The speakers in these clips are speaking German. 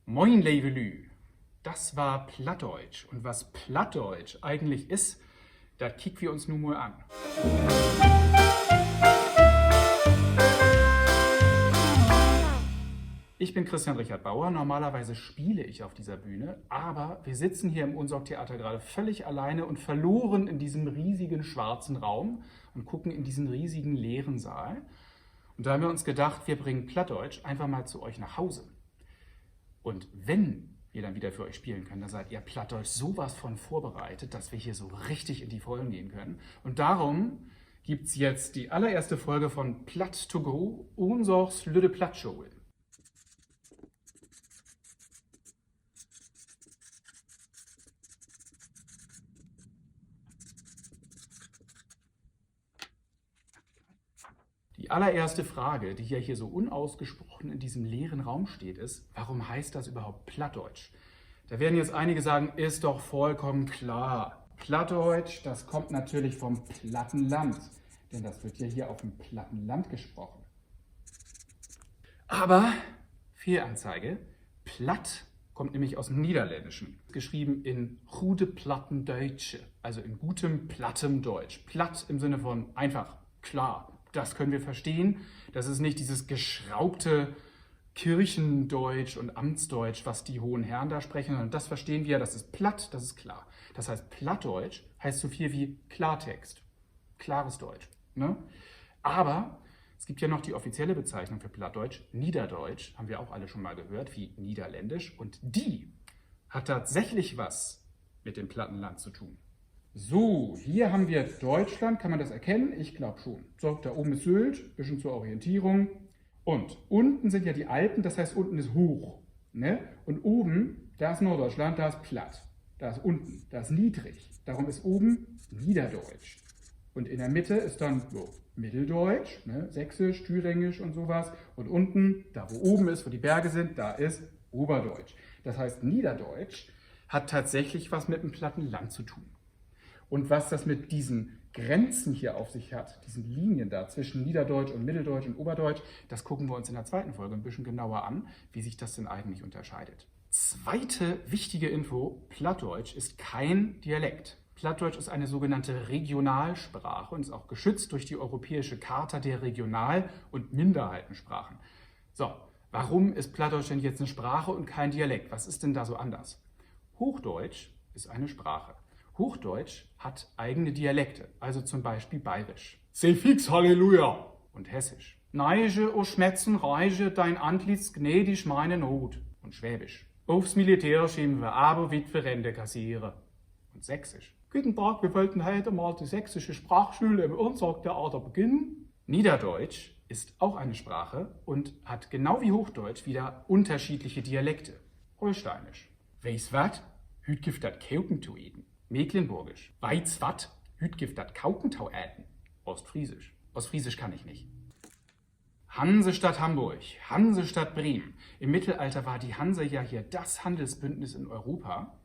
Moin Levelü, das war Plattdeutsch. Und was Plattdeutsch eigentlich ist, das kicken wir uns nun mal an. Ich bin Christian Richard Bauer, normalerweise spiele ich auf dieser Bühne, aber wir sitzen hier im Unsorg-Theater gerade völlig alleine und verloren in diesem riesigen schwarzen Raum und gucken in diesen riesigen leeren Saal. Und da haben wir uns gedacht, wir bringen Plattdeutsch einfach mal zu euch nach Hause. Und wenn wir dann wieder für euch spielen können, dann seid ihr Plattdeutsch sowas von vorbereitet, dass wir hier so richtig in die Vollen gehen können. Und darum gibt es jetzt die allererste Folge von Platt to go, Unsorgs Lüde Platt-Show. Die allererste Frage, die ja hier so unausgesprochen in diesem leeren Raum steht, ist, warum heißt das überhaupt Plattdeutsch? Da werden jetzt einige sagen, ist doch vollkommen klar. Plattdeutsch, das kommt natürlich vom Plattenland, denn das wird ja hier auf dem Plattenland gesprochen. Aber, Fehlanzeige, Platt kommt nämlich aus dem Niederländischen, geschrieben in goede Plattendeutsche, also in gutem, plattem Deutsch. Platt im Sinne von einfach, klar. Das können wir verstehen. Das ist nicht dieses geschraubte Kirchendeutsch und Amtsdeutsch, was die hohen Herren da sprechen, sondern das verstehen wir, das ist platt, das ist klar. Das heißt, Plattdeutsch heißt so viel wie Klartext, klares Deutsch. Ne? Aber es gibt ja noch die offizielle Bezeichnung für Plattdeutsch, Niederdeutsch, haben wir auch alle schon mal gehört, wie Niederländisch. Und die hat tatsächlich was mit dem Plattenland zu tun. So, hier haben wir Deutschland, kann man das erkennen? Ich glaube schon. So, da oben ist Sylt, ein bisschen zur Orientierung. Und unten sind ja die Alpen, das heißt unten ist hoch. Ne? Und oben, da ist Norddeutschland, da ist platt. Da ist unten, da ist niedrig. Darum ist oben Niederdeutsch. Und in der Mitte ist dann so Mitteldeutsch, ne? Sächsisch, Thüringisch und sowas. Und unten, da wo oben ist, wo die Berge sind, da ist Oberdeutsch. Das heißt, Niederdeutsch hat tatsächlich was mit dem Plattenland zu tun. Und was das mit diesen Grenzen hier auf sich hat, diesen Linien da zwischen Niederdeutsch und Mitteldeutsch und Oberdeutsch, das gucken wir uns in der zweiten Folge ein bisschen genauer an, wie sich das denn eigentlich unterscheidet. Zweite wichtige Info, Plattdeutsch ist kein Dialekt. Plattdeutsch ist eine sogenannte Regionalsprache und ist auch geschützt durch die Europäische Charta der Regional- und Minderheitensprachen. So, warum ist Plattdeutsch denn jetzt eine Sprache und kein Dialekt? Was ist denn da so anders? Hochdeutsch ist eine Sprache. Hochdeutsch hat eigene Dialekte, also zum Beispiel Bayerisch. Sei fix, Halleluja! Und Hessisch. Neige, o Schmetzen, reiche, dein Antlitz gnädig meine Not. Und Schwäbisch. Aufs Militär schieben wir aber Witwe Rente kassiere. Und Sächsisch. Guten Tag, wir wollten heute mal die sächsische Sprachschule im Unsorg-Theater beginnen. Niederdeutsch ist auch eine Sprache und hat genau wie Hochdeutsch wieder unterschiedliche Dialekte. Holsteinisch. Weiss wat? Hüt gift dat Kauken zu eten. Mecklenburgisch. Weiz wat? Hüt gift dat Kaukentau äten. Ostfriesisch. Ostfriesisch kann ich nicht. Hansestadt Hamburg, Hansestadt Bremen. Im Mittelalter war die Hanse ja hier das Handelsbündnis in Europa.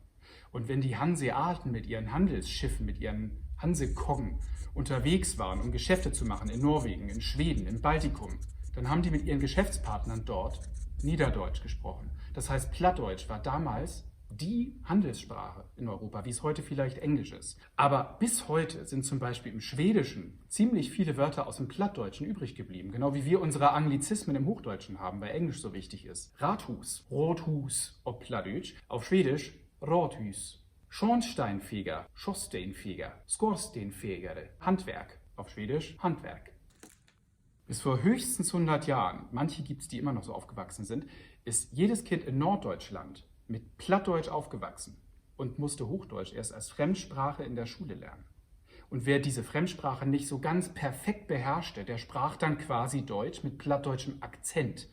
Und wenn die Hanseaten mit ihren Handelsschiffen, mit ihren Hansekoggen unterwegs waren, um Geschäfte zu machen in Norwegen, in Schweden, im Baltikum, dann haben die mit ihren Geschäftspartnern dort Niederdeutsch gesprochen. Das heißt, Plattdeutsch war damals die Handelssprache in Europa, wie es heute vielleicht Englisch ist. Aber bis heute sind zum Beispiel im Schwedischen ziemlich viele Wörter aus dem Plattdeutschen übrig geblieben. Genau wie wir unsere Anglizismen im Hochdeutschen haben, weil Englisch so wichtig ist. Rathus, Rothus auf Plattdeutsch, auf Schwedisch Rothus. Schornsteinfeger, Schornsteinfeger, Skorsteinfegere, Handwerk, auf Schwedisch Handwerk. Bis vor höchstens 100 Jahren, manche gibt es, die immer noch so aufgewachsen sind, ist jedes Kind in Norddeutschland mit Plattdeutsch aufgewachsen und musste Hochdeutsch erst als Fremdsprache in der Schule lernen. Und wer diese Fremdsprache nicht so ganz perfekt beherrschte, der sprach dann quasi Deutsch mit plattdeutschem Akzent.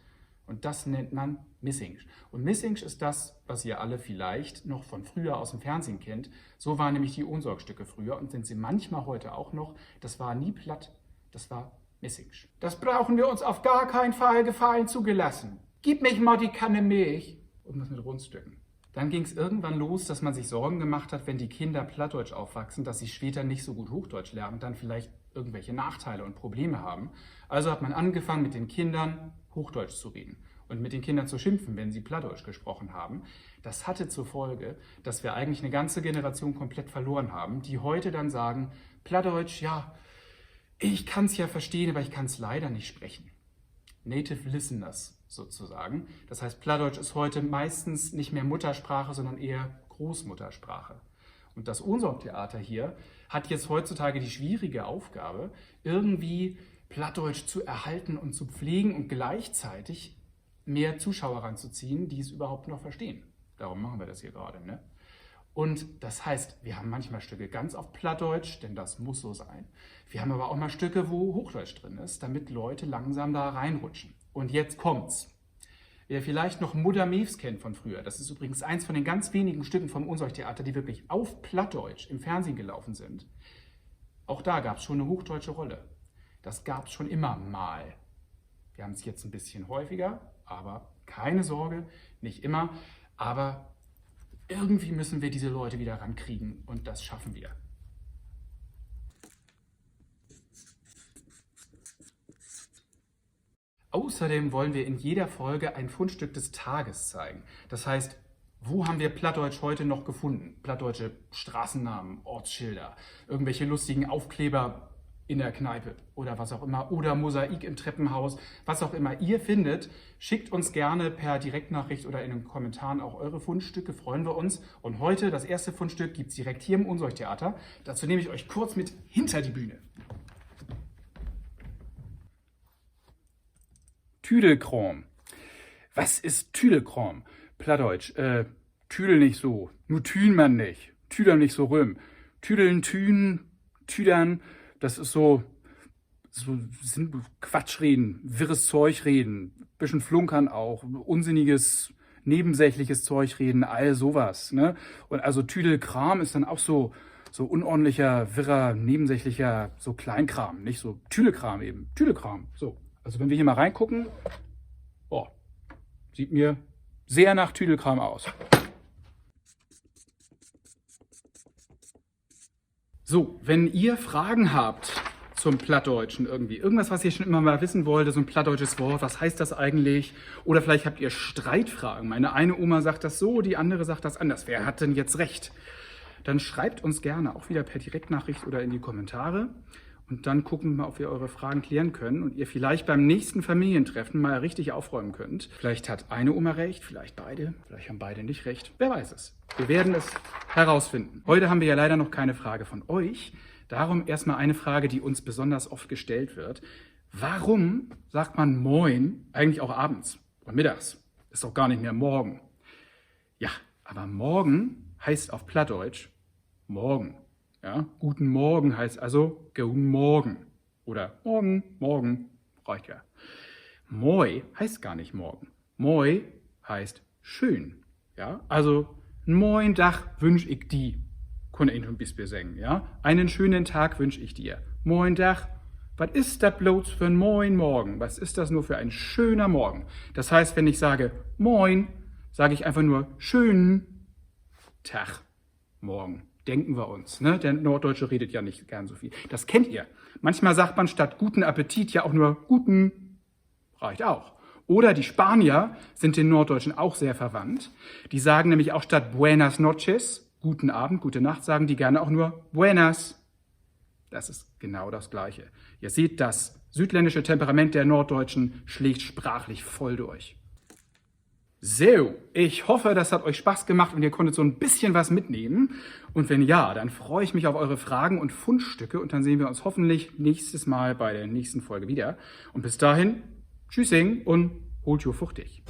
Und das nennt man Missingsch. Und Missingsch ist das, was ihr alle vielleicht noch von früher aus dem Fernsehen kennt. So waren nämlich die Unsorg-Stücke früher und sind sie manchmal heute auch noch. Das war nie platt, das war Missingsch. Das brauchen wir uns auf gar keinen Fall gefallen zugelassen. Gib mich mal die Kanne Milch. Und das mit Rundstücken. Dann ging es irgendwann los, dass man sich Sorgen gemacht hat, wenn die Kinder Plattdeutsch aufwachsen, dass sie später nicht so gut Hochdeutsch lernen und dann vielleicht irgendwelche Nachteile und Probleme haben. Also hat man angefangen, mit den Kindern Hochdeutsch zu reden. und mit den Kindern zu schimpfen, wenn sie Plattdeutsch gesprochen haben, das hatte zur Folge, dass wir eigentlich eine ganze Generation komplett verloren haben, die heute dann sagen, Plattdeutsch, ja, ich kann es ja verstehen, aber ich kann es leider nicht sprechen. Native Listeners sozusagen. Das heißt, Plattdeutsch ist heute meistens nicht mehr Muttersprache, sondern eher Großmuttersprache. Und das Ohnsorg-Theater hier hat jetzt heutzutage die schwierige Aufgabe, irgendwie Plattdeutsch zu erhalten und zu pflegen und gleichzeitig mehr Zuschauer ranzuziehen, die es überhaupt noch verstehen. Darum machen wir das hier gerade, ne? Und das heißt, wir haben manchmal Stücke ganz auf Plattdeutsch, denn das muss so sein. Wir haben aber auch mal Stücke, wo Hochdeutsch drin ist, damit Leute langsam da reinrutschen. Und jetzt kommt's. Wer vielleicht noch Mutter Mews kennt von früher, das ist übrigens eins von den ganz wenigen Stücken vom Ohnsorg-Theater, die wirklich auf Plattdeutsch im Fernsehen gelaufen sind. Auch da gab es schon eine hochdeutsche Rolle. Das gab es schon immer mal. Wir haben es jetzt ein bisschen häufiger, aber keine Sorge, nicht immer. Aber irgendwie müssen wir diese Leute wieder rankriegen und das schaffen wir. Außerdem wollen wir in jeder Folge ein Fundstück des Tages zeigen. Das heißt, wo haben wir Plattdeutsch heute noch gefunden? Plattdeutsche Straßennamen, Ortsschilder, irgendwelche lustigen Aufkleber in der Kneipe oder was auch immer, oder Mosaik im Treppenhaus, was auch immer ihr findet, schickt uns gerne per Direktnachricht oder in den Kommentaren auch eure Fundstücke, freuen wir uns. Und heute, das erste Fundstück, gibt es direkt hier im Ohnsorg-Theater. Dazu nehme ich euch kurz mit hinter die Bühne. Tüdelkram. Was ist Tüdelkram? Plattdeutsch. Tüdel nicht so. Nur Tün man nicht. Tüder nicht so rüm. Tüdeln, Tün, Tüdern. Das ist so sind Quatschreden, wirres Zeug reden, bisschen flunkern auch, unsinniges, nebensächliches Zeug reden, all sowas. Ne? Und also Tüdelkram ist dann auch so unordentlicher, wirrer, nebensächlicher, so Kleinkram, nicht so Tüdelkram eben. Tüdelkram, so. Also wenn wir hier mal reingucken, oh, sieht mir sehr nach Tüdelkram aus. So, wenn ihr Fragen habt zum Plattdeutschen irgendwie, irgendwas, was ihr schon immer mal wissen wolltet, so ein plattdeutsches Wort, was heißt das eigentlich? Oder vielleicht habt ihr Streitfragen. Meine eine Oma sagt das so, die andere sagt das anders. Wer hat denn jetzt recht? Dann schreibt uns gerne auch wieder per Direktnachricht oder in die Kommentare. Und dann gucken wir mal, ob wir eure Fragen klären können und ihr vielleicht beim nächsten Familientreffen mal richtig aufräumen könnt. Vielleicht hat eine Oma recht, vielleicht beide, vielleicht haben beide nicht recht. Wer weiß es. Wir werden es herausfinden. Heute haben wir ja leider noch keine Frage von euch. Darum erstmal eine Frage, die uns besonders oft gestellt wird. Warum sagt man Moin eigentlich auch abends oder mittags? Ist doch gar nicht mehr morgen. Ja, aber morgen heißt auf Plattdeutsch morgen. Ja, guten Morgen heißt also guten Morgen. Oder morgen, morgen, reicht ja. Moi heißt gar nicht morgen. Moi heißt schön. Ja, also einen moin Tag wünsch ich die. Kann ich ein bisschen sagen, ja. Einen schönen Tag wünsch ich dir. Moin Tag. Was ist das bloß für ein Moin Morgen? Was ist das nur für ein schöner Morgen? Das heißt, wenn ich sage Moin, sage ich einfach nur schönen Tag morgen. Denken wir uns, ne? Der Norddeutsche redet ja nicht gern so viel. Das kennt ihr. Manchmal sagt man statt guten Appetit ja auch nur guten. Reicht auch. Oder die Spanier sind den Norddeutschen auch sehr verwandt. Die sagen nämlich auch statt Buenas noches, guten Abend, gute Nacht, sagen die gerne auch nur Buenas. Das ist genau das Gleiche. Ihr seht, das südländische Temperament der Norddeutschen schlägt sprachlich voll durch. So, ich hoffe, das hat euch Spaß gemacht und ihr konntet so ein bisschen was mitnehmen. Und wenn ja, dann freue ich mich auf eure Fragen und Fundstücke und dann sehen wir uns hoffentlich nächstes Mal bei der nächsten Folge wieder. Und bis dahin, tschüssing und holt jo fuchtig.